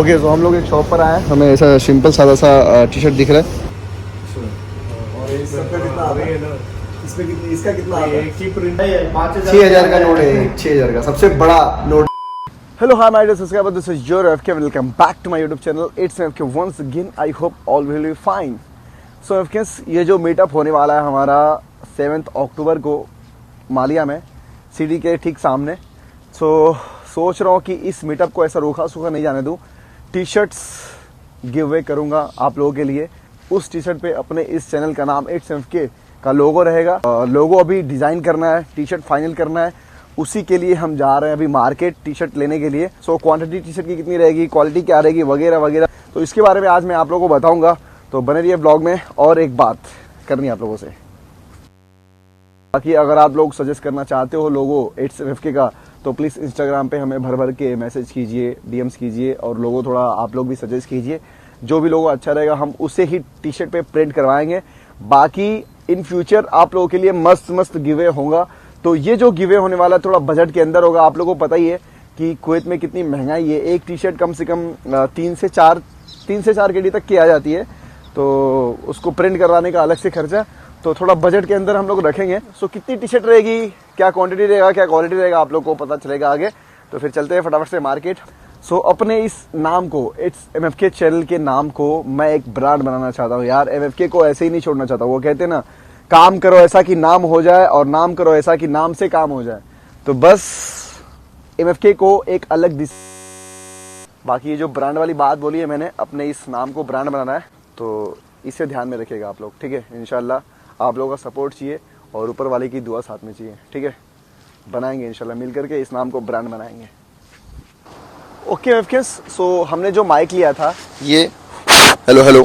Okay तो हम लोग एक शॉप पर आए हैं, हमें ऐसा सिंपल सादा सा टी शर्ट दिख रहा है। और इस सबका कितना आता है ना? इसमें कितनी, इसका कितना आता है? एक ही प्रिंट है 6,000 का नोट है, 6,000 का सबसे बड़ा note. Hello hi my dear subscriber, this is your FK, welcome back to my YouTube channel. It's FK once again. I hope all will be fine. So FKs, ये जो मीटअप होने वाला है हमारा 7 अक्टूबर को मालिया में, सीडी के ठीक सामने। सो सोच रहा हूँ कि इस मीटअप को ऐसा रूखा सूखा नहीं जाने दूँ। टी शर्ट्स गिव अवे करूँगा आप लोगों के लिए। उस टी शर्ट पे अपने इस चैनल का नाम इट्स एफके का लोगो रहेगा। लोगो अभी डिज़ाइन करना है, टी शर्ट फाइनल करना है, उसी के लिए हम जा रहे हैं अभी मार्केट टी शर्ट लेने के लिए। सो क्वांटिटी टी शर्ट की कितनी रहेगी, क्वालिटी क्या रहेगी, वगैरह वगैरह, तो इसके बारे में आज मैं आप लोगों को बताऊंगा। तो बने रहिए ब्लॉग में। और एक बात करनी है आप लोगों से, बाकी अगर आप लोग सजेस्ट करना चाहते हो लोगो इट्स एफके का, तो प्लीज़ इंस्टाग्राम पे हमें भर भर के मैसेज कीजिए, डीएम्स कीजिए, और लोगो थोड़ा आप लोग भी सजेस्ट कीजिए। जो भी लोगो अच्छा रहेगा हम उसे ही टी शर्ट पे प्रिंट करवाएंगे। बाकी इन फ्यूचर आप लोगों के लिए मस्त मस्त गिवे होगा। तो ये जो गिवे होने वाला थोड़ा बजट के अंदर होगा। आप लोगों को पता ही है कि कुवैत में कितनी महंगाई है। एक टी शर्ट कम से कम 3 से 4 केडी तक की आ जाती है, तो उसको प्रिंट करवाने का अलग से खर्चा। तो थोड़ा बजट के अंदर हम लोग रखेंगे। सो कितनी टी शर्ट रहेगी, क्या क्वांटिटी रहेगा, क्या क्वालिटी रहेगा, आप लोग को पता चलेगा आगे। तो फिर चलते हैं फटाफट से मार्केट। सो अपने इस नाम को, इट्स एमएफके चैनल के नाम को मैं एक ब्रांड बनाना चाहता हूँ यार। एमएफके को ऐसे ही नहीं छोड़ना चाहता। वो कहते हैं ना, काम करो ऐसा कि नाम हो जाए, और नाम करो ऐसा कि नाम से काम हो जाए। तो बस एमएफके को एक अलग दिशा। बाकी ये जो ब्रांड वाली बात बोली है मैंने, अपने इस नाम को ब्रांड बनाना है, तो इसे ध्यान में रखिएगा आप लोग, ठीक है। इंशाल्लाह आप लोगों का सपोर्ट चाहिए और ऊपर वाले की दुआ साथ में चाहिए, ठीक है। बनाएंगे इंशाल्लाह मिल करके इस नाम को ब्रांड बनाएंगे। ओके एफकेस, सो हमने जो माइक लिया था ये, हेलो हेलो,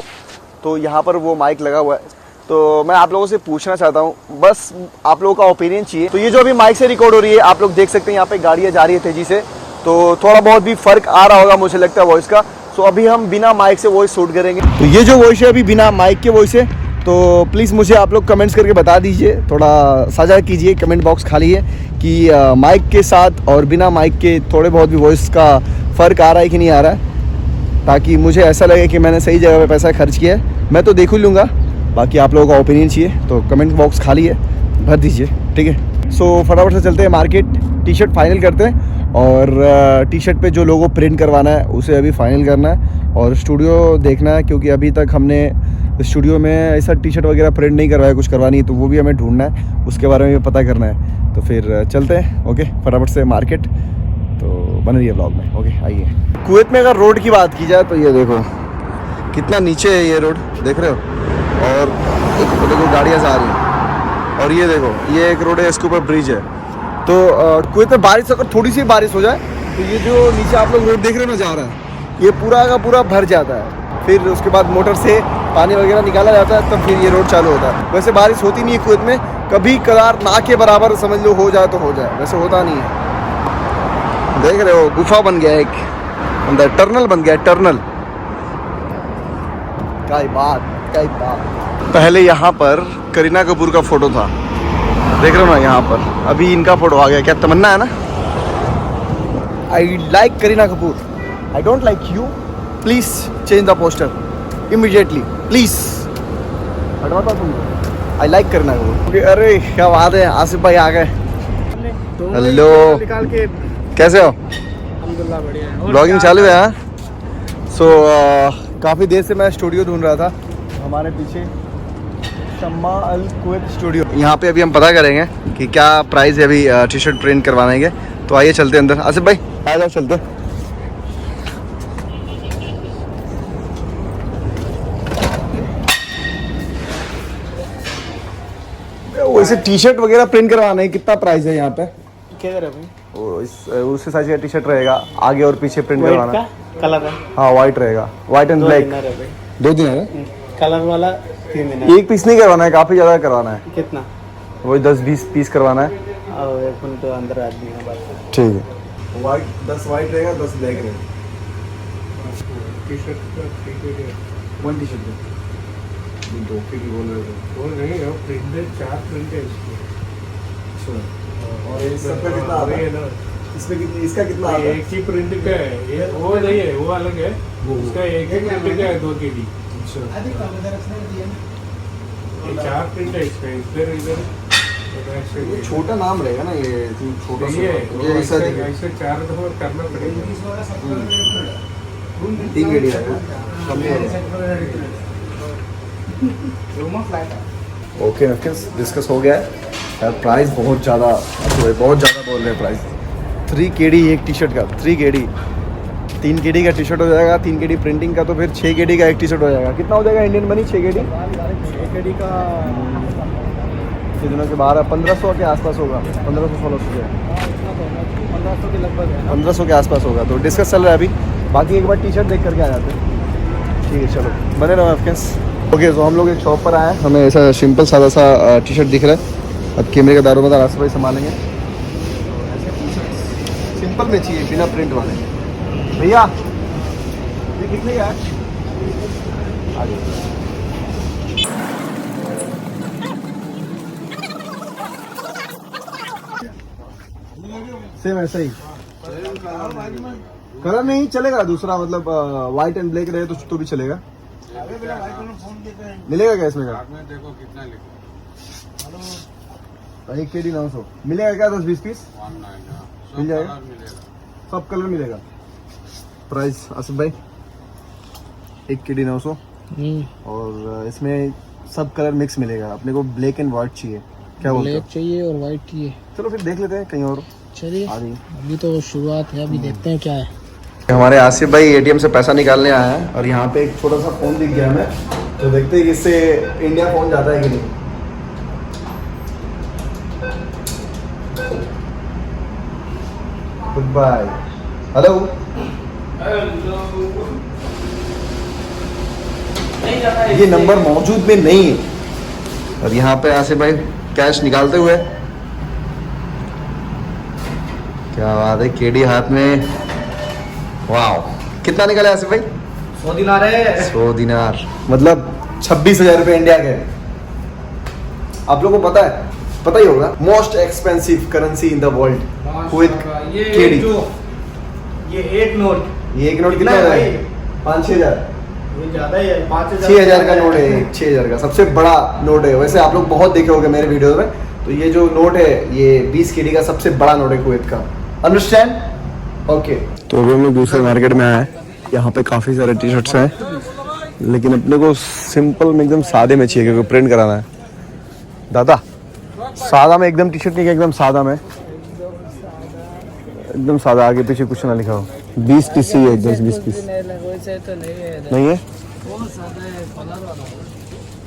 तो यहाँ पर वो माइक लगा हुआ है। तो मैं आप लोगों से पूछना चाहता हूँ, बस आप लोगों का ओपिनियन चाहिए। तो ये जो अभी माइक से रिकॉर्ड हो रही है, आप लोग देख सकते हैं यहाँ पे गाड़ियाँ जा रही है तेजी से, तो थोड़ा बहुत भी फर्क आ रहा होगा मुझे लगता है वॉइस का। सो अभी हम बिना माइक से वॉइस शूट करेंगे। तो ये जो वॉइस है अभी बिना माइक के वॉइस है। तो प्लीज़ मुझे आप लोग कमेंट्स करके बता दीजिए, थोड़ा साझा कीजिए, कमेंट बॉक्स खाली है कि माइक के साथ और बिना माइक के थोड़े बहुत भी वॉइस का फ़र्क आ रहा है कि नहीं आ रहा है, ताकि मुझे ऐसा लगे कि मैंने सही जगह पे पैसा खर्च किया है। मैं तो देख ही लूँगा, बाकी आप लोगों का ओपिनियन चाहिए तो कमेंट बॉक्स खाली है, भर दीजिए, ठीक है। सो फटाफट से चलते हैं मार्केट, टी शर्ट फाइनल करते हैं। और टी शर्ट पे जो लोगो प्रिंट करवाना है उसे अभी फाइनल करना है, और स्टूडियो देखना है, क्योंकि अभी तक हमने स्टूडियो में ऐसा टी शर्ट वगैरह प्रिंट नहीं करवाया, कुछ करवानी है, तो वो भी हमें ढूंढना है, उसके बारे में भी पता करना है। तो फिर चलते हैं ओके फटाफट से मार्केट। तो बन रही है ब्लॉग में, ओके आइए। कुवैत में अगर रोड की बात की जाए तो ये देखो कितना नीचे है ये रोड, देख रहे हो, और देखो गाड़ियाँ जा रही हैं, और ये देखो ये एक रोड है, इसके ऊपर ब्रिज है। तो कुवैत में बारिश, अगर थोड़ी सी बारिश हो जाए तो ये जो नीचे आप लोग रोड देख रहे हो ना जा रहा है, ये पूरा का पूरा भर जाता है। फिर उसके बाद मोटर से पानी वगैरह निकाला जाता है, तब फिर ये रोड चालू होता है। वैसे बारिश होती नहीं है कुवैत में, कभी कदार ना के बराबर समझ लो हो जाए तो हो जाए, वैसे होता नहीं है। देख रहे हो गुफा बन गया एक अंदर, टर्नल बन गया, टर्नल। क्या बात, क्या बात। पहले यहाँ पर करीना कपूर का फोटो था, देख रहे हो ना यहाँ पर, अभी इनका फोटो आ गया। क्या तमन्ना है ना, I like Kareena Kapoor, I don't like you, please change the poster immediately please. हटवा था तुम, आई लाइक करीना कपूर। अरे क्या बात है, आसिफ भाई आ गए। हेलो, कैसे हो? अल्हम्दुलिल्लाह बढ़िया है। ब्लॉगिंग चालू है? हाँ। सो काफ़ी देर से मैं स्टूडियो ढूंढ रहा था। हमारे पीछे शम्मा अल कुवैत स्टूडियो, यहाँ पे अभी हम पता करेंगे कि क्या प्राइस है अभी टी शर्ट प्रिंट करवाने के। तो आइए चलते अंदर। आसिफ भाई आ जाओ, चलते। वैसे टी शर्ट वगैरह प्रिंट करवाना है, कितना प्राइस है यहाँ पे? क्या कर रहे हो भाई? उससे साइज का टी शर्ट रहेगा, आगे और पीछे प्रिंट करवाना। कलर है? हाँ वाइट रहेगा, वाइट एंड ब्लैक। 2 दिन है। कलर वाला 3 दिन। एक पीस नहीं करवाना है, काफ़ी ज़्यादा करवाना है। कितना? वही 10-20 पीस करवाना है। और एक मिनट तो अंदर आदमी है बात। ठीक है। वाइट 10 वाइट रहेगा, 10 ब्लैक रहेगा। टी शर्ट का 1 टी शर्ट है, 2 की बोल रहे थे। वो नहीं है, प्रिंटेड 4 प्रिंट है इसमें। अच्छा, और ये सबका कितना आता है? इसमें कितनी इसका कितना आता है एक ही प्रिंट का है, ये वो नहीं है, वो अलग है। इसका एक ही प्रिंट का है 2 kg। अच्छा ये 4 प्रिंट है इसका, इधर इधर ये छोटा नाम रहेगा ना ये छोटा सा ये ये ऐसा दिखे ऐसे 4 दफा करना पड़ेगा। 3 केडी रहेगा कम नहीं ओके डिस्कस हो गया है यार। प्राइस बहुत ज़्यादा बोल रहे हैं प्राइस। 3 केडी एक टी शर्ट का 3 केडी 3 केडी का टी शर्ट हो जाएगा। 3 केडी प्रिंटिंग का तो फिर 6 केडी का एक टी शर्ट हो जाएगा। कितना हो जाएगा इंडियन मनी 6 केडी? 6 kg का कितनों के 1500 के आसपास होगा। 1500-1600 के 1500 के लगभग है। 1500 के आसपास होगा। तो डिस्कस चल रहा है अभी। बाकी एक बार टी शर्ट देख करके आ जाते हैं। ठीक है चलो बने रहो फ्रेंड्स। ओके तो हम लोग एक शॉप पर आए हैं। हमें ऐसा सिंपल सादा सा टी शर्ट दिख रहा है। अब कैमरे का दारोमदार रास्ते भाई संभालेंगे। सिंपल में चाहिए बिना प्रिंट वाले। भैया ये कितने का है? आगे सेम ऐसा ही कलर नहीं चलेगा। दूसरा मतलब व्हाइट एंड ब्लैक रहे तो भी चलेगा। मिलेगा क्या इसमें का? देखो कितना लिखा 1 केडी 900 मिलेगा क्या? 10-20 पीस 19 मिल जाएगा। मिलेगा। सब कलर मिलेगा। प्राइस आसिफ भाई 1 केडी 900 और इसमें सब कलर मिक्स मिलेगा। अपने को ब्लैक एंड व्हाइट चाहिए। क्या बोलते हो? ब्लैक चाहिए और वाइट चाहिए। चलो फिर देख लेते हैं कहीं और। चलिए आ गई। अभी तो शुरुआत है, अभी देखते हैं क्या है। हमारे आसिफ भाई एटीएम से पैसा निकालने आया है और यहाँ पे एक छोटा सा फोन दिख गया हमें। तो देखते हैं कि इससे इंडिया फोन जाता है कि नहीं। Good bye. हेलो ये नंबर मौजूद में नहीं है। और यहाँ पे आसिफ भाई कैश निकालते हुए क्या बात है। केडी हाथ में। वाओ कितना निकाले आसिफ भाई? 100 दिनार है। 100 दिनार मतलब 26,000 रुपए इंडिया के। आप लोगों को पता ही होगा most expensive currency in the world Kuwait KD. ये एक नोट कितना है भाई? 5-6 हजार। ये ज्यादा ही है। 5,000 6,000 का नोट है। 6,000 का सबसे बड़ा नोट है। वैसे आप लोग बहुत देखे होंगे मेरे वीडियो में। तो ये जो नोट है ये 20 केडी का सबसे बड़ा नोट है कुवैत का। अंडरस्टैंड? ओके तो अभी हम लोग दूसरे मार्केट में आए हैं। यहाँ पे काफ़ी सारे टी शर्ट्स हैं लेकिन अपने को सिंपल में एकदम सादे में चाहिए क्योंकि प्रिंट कराना है। दादा सादा में एकदम टी शर्ट नहीं, एकदम सादा में एकदम सादा। आगे पीछे कुछ ना लिखा हो। 20 पीस चाहिए। 10-20 पीस नहीं है।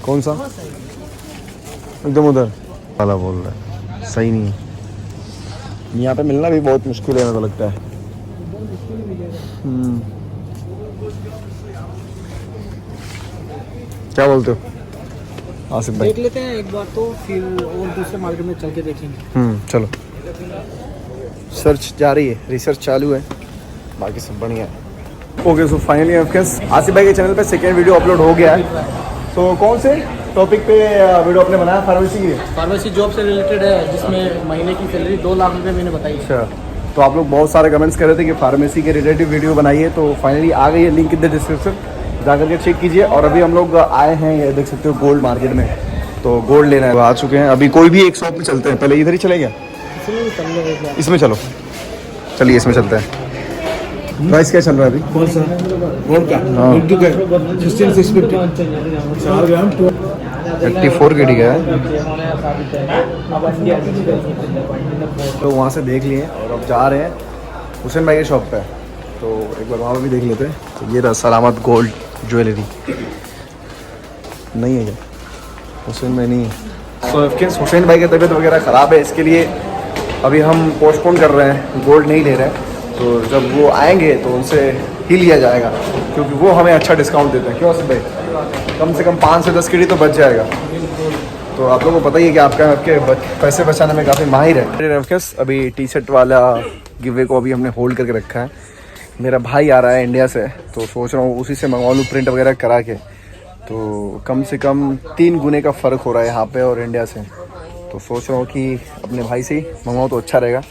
कौन सा? एकदम उधर वाला बोल रहा है। सही नहीं है। यहाँ पे मिलना भी बहुत मुश्किल है मेरे को लगता है। क्या बोलते हो आसिफ भाई? देख लेते हैं एक बार तो फिर और दूसरे मार्केट में चल के देखेंगे। चलो सर्च जारी है, रिसर्च चालू है, बाकी सब बढ़िया है। ओके सो फाइनली आसिफ भाई के चैनल पे सेकेंड वीडियो अपलोड हो गया है। तो कौन से टॉपिक पे वीडियो आपने बनाया? फार्मेसी की। फार्मेसी जॉब से रिलेटेड है जिसमें महीने की सैलरी 2 लाख रुपए मैंने बताई। अच्छा तो आप लोग बहुत सारे कमेंट्स कर रहे थे कि फार्मेसी के रिलेटिव वीडियो बनाइए। तो फाइनली आ गई है, लिंक इन द डिस्क्रिप्शन, जाकर के चेक कीजिए। और अभी हम लोग आए हैं, ये देख सकते हो गोल्ड मार्केट में। तो गोल्ड लेना है, आ चुके हैं। अभी कोई भी एक शॉप में चलते हैं। पहले इधर ही चले गया, इसमें चलो, चलिए इसमें चलते हैं। प्राइस क्या चल रहा है अभी? कौन सा? और क्या? हाँ। 54 केडी का है। तो वहाँ से देख लिए और अब जा रहे हैं हुसैन भाई के शॉप पे। तो एक बार वहाँ पे भी देख लेते हैं। तो ये रहा सलामत गोल्ड ज्वेलरी। नहीं है क्या? हुसैन भाई नहीं है। सो हुसैन भाई की तबीयत वगैरह ख़राब है, इसके लिए अभी हम पोस्टपोन कर रहे हैं, गोल्ड नहीं ले रहे हैं। तो जब वो आएंगे तो उनसे ही लिया जाएगा क्योंकि वो हमें अच्छा डिस्काउंट देते हैं। क्यों आसिफ भाई? कम से कम 5 से 10 केडी तो बच जाएगा। तो आप लोगों को पता ही है कि आपके पैसे बचाने में काफ़ी माहिर है। अभी टी शर्ट वाला गिवे को अभी हमने होल्ड करके रखा है। मेरा भाई आ रहा है इंडिया से, तो सोच रहा हूँ उसी से मंगवा लूँ प्रिंट वगैरह करा के। तो कम से कम 3 गुने का फ़र्क हो रहा है यहाँ पे और इंडिया से। तो सोच रहा हूँ कि अपने भाई से ही मंगवाऊँ तो अच्छा रहेगा।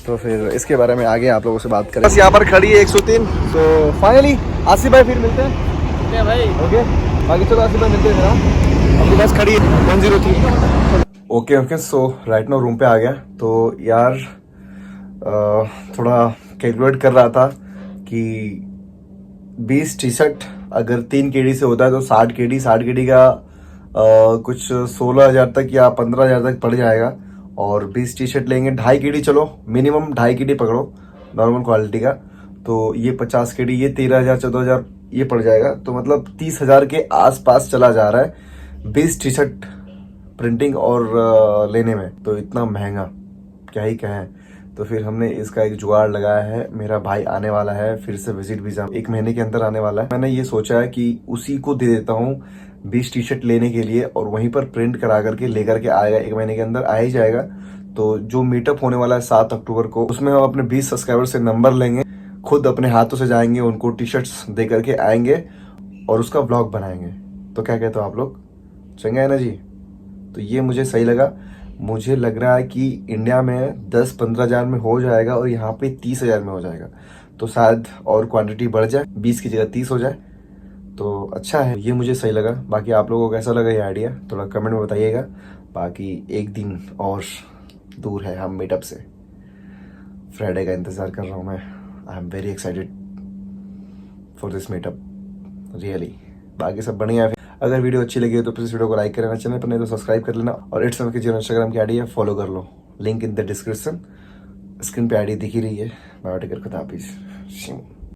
तो फिर इसके बारे में आगे आप लोगों से बात करें। बस यहाँ पर खड़ी है 103। तो फाइनली आसिफ भाई फिर मिलते हैं भाई ओके। बाकी चलो आसिफ भाई मिलते हैं फिर। अपनी बस खड़ी है 103। Okay so right now room पे आ गया। तो यार थोड़ा कैलकुलेट कर रहा था कि 20 टी शर्ट अगर 3 केडी से होता है तो 60 केडी का कुछ 16,000 तक या 15,000 तक पड़ जाएगा। और 20 टी शर्ट लेंगे 2.5 केडी, चलो मिनिमम 2.5 केडी पकड़ो नॉर्मल क्वालिटी का, तो ये 50 केडी, ये 13,000 14,000 ये पड़ जाएगा। तो मतलब 30,000 के आसपास चला जा रहा है 20 टी शर्ट प्रिंटिंग और लेने में। तो इतना महंगा क्या ही कहें। तो फिर हमने इसका एक जुगाड़ लगाया है। मेरा भाई आने वाला है फिर से विजिट वीजा 1 महीने के अंदर आने वाला है। मैंने ये सोचा है कि उसी को दे देता हूँ 20 टी शर्ट लेने के लिए और वहीं पर प्रिंट करा करके लेकर के आएगा। 1 महीने के अंदर आ ही जाएगा। तो जो मीटअप होने वाला है 7 अक्टूबर को, उसमें हम अपने 20 सब्सक्राइबर से नंबर लेंगे, खुद अपने हाथों से जाएंगे, उनको टी शर्ट्स दे करके आएंगे और उसका व्लॉग बनाएंगे। तो क्या कहते हो आप लोग, चंगा है ना जी? तो ये मुझे सही लगा। मुझे लग रहा है कि इंडिया में 10-15 हज़ार में हो जाएगा और यहाँ पे 30,000 में हो जाएगा। तो शायद और क्वांटिटी बढ़ जाए, 20 की जगह 30 हो जाए तो अच्छा है। ये मुझे सही लगा। बाकी आप लोगों को कैसा लगा ये आइडिया थोड़ा कमेंट में बताइएगा। बाकी एक दिन और दूर है हम मीटअप से। फ्राइडे का इंतज़ार कर रहा हूँ मैं। I am very excited for this meetup really. बाकी सब बढ़िया है। अगर वीडियो अच्छी लगी हो तो प्लीज़ वीडियो को लाइक करना, चैनल पर नहीं तो सब्सक्राइब कर लेना और इट्स के जो इंस्टाग्राम की आईडी है फॉलो कर लो, link in the description. Screen पे आईडी दिख ही रही है। बायोटिकर खुदाफिज़।